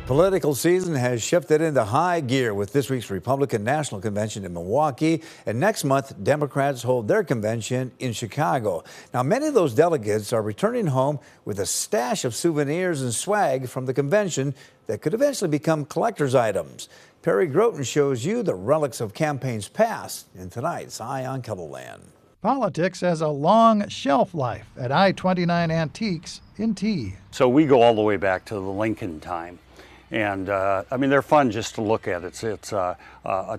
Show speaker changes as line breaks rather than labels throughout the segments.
Political season has shifted into high gear with this week's Republican National Convention in Milwaukee. And next month, Democrats hold their convention in Chicago. Now, many of those delegates are returning home with a stash of souvenirs and swag from the convention that could eventually become collector's items. Perry Groten shows you the relics of campaigns past in tonight's Eye on KELOLAND.
Politics has a long shelf life at I-29 Antiques in T.
So we go all the way back to the Lincoln time. And I mean, they're fun just to look at. It's a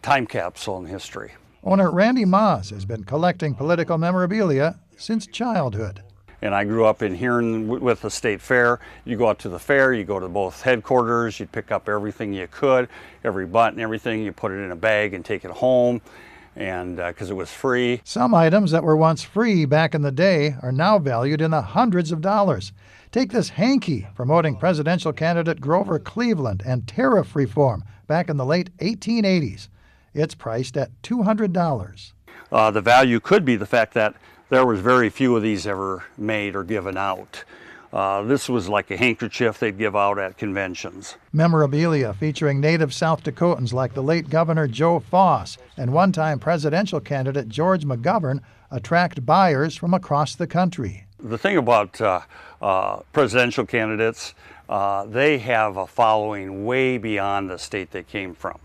time capsule in history.
Owner Randy Maas has been collecting political memorabilia since childhood.
And I grew up in here with the state fair. You go out to the fair, you go to both headquarters, you pick up everything you could, every button, everything, you put it in a bag and take it home. And because it was free.
Some items that were once free back in the day are now valued in the hundreds of dollars. Take this hanky promoting presidential candidate Grover Cleveland and tariff reform back in the late 1880s. It's priced at $200.
The value could be the fact that there was very few of these ever made or given out. This was like a handkerchief they'd give out at conventions.
Memorabilia featuring native South Dakotans like the late Governor Joe Foss and one-time presidential candidate George McGovern attract buyers from across the country.
The thing about presidential candidates, they have a following way beyond the state they came from.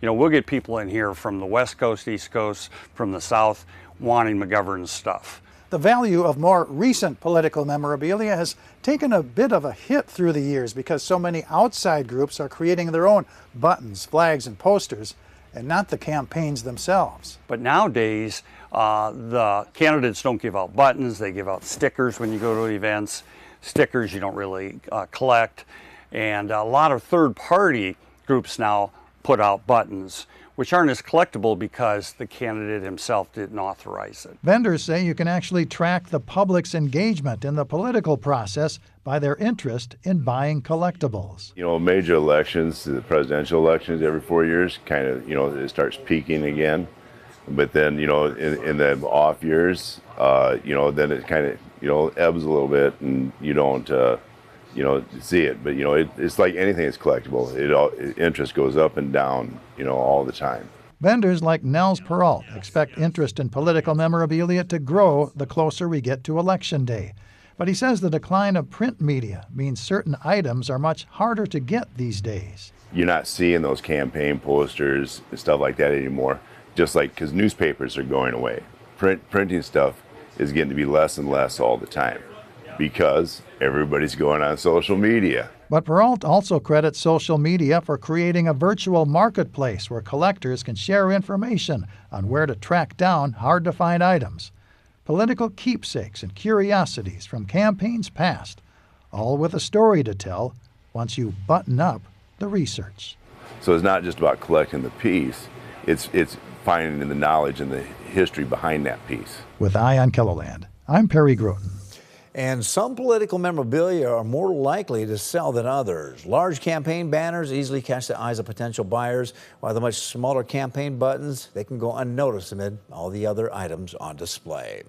You know, we'll get people in here from the West Coast, East Coast, from the South, wanting McGovern's stuff.
The value of more recent political memorabilia has taken a bit of a hit through the years because so many outside groups are creating their own buttons, flags, and posters, and not the campaigns themselves.
But nowadays, the candidates don't give out buttons, they give out stickers when you go to events. Stickers you don't really collect. And a lot of third-party groups now put out buttons, which aren't as collectible because the candidate himself didn't authorize it.
Vendors say you can actually track the public's engagement in the political process by their interest in buying collectibles.
You know, major elections, the presidential elections every 4 years, kind of, you know, it starts peaking again. But then, you know, in the off years, you know, then it kind of, you know, ebbs a little bit and you don't, you know, see it. But, you know, it's like anything that's collectible. Interest goes up and down, you know, all the time.
Vendors like Nels Peralt expect interest in political memorabilia to grow the closer we get to Election Day. But he says the decline of print media means certain items are much harder to get these days.
You're not seeing those campaign posters and stuff like that anymore, just like because newspapers are going away. Printing stuff is getting to be less and less all the time because everybody's going on social media.
But Peralt also credits social media for creating a virtual marketplace where collectors can share information on where to track down hard-to-find items. Political keepsakes and curiosities from campaigns past, all with a story to tell once you button up the research.
So it's not just about collecting the piece, it's finding the knowledge and the history behind that piece.
With Eye on KELOLAND, I'm Perry Groten.
And some political memorabilia are more likely to sell than others. Large campaign banners easily catch the eyes of potential buyers, while the much smaller campaign buttons, they can go unnoticed amid all the other items on display.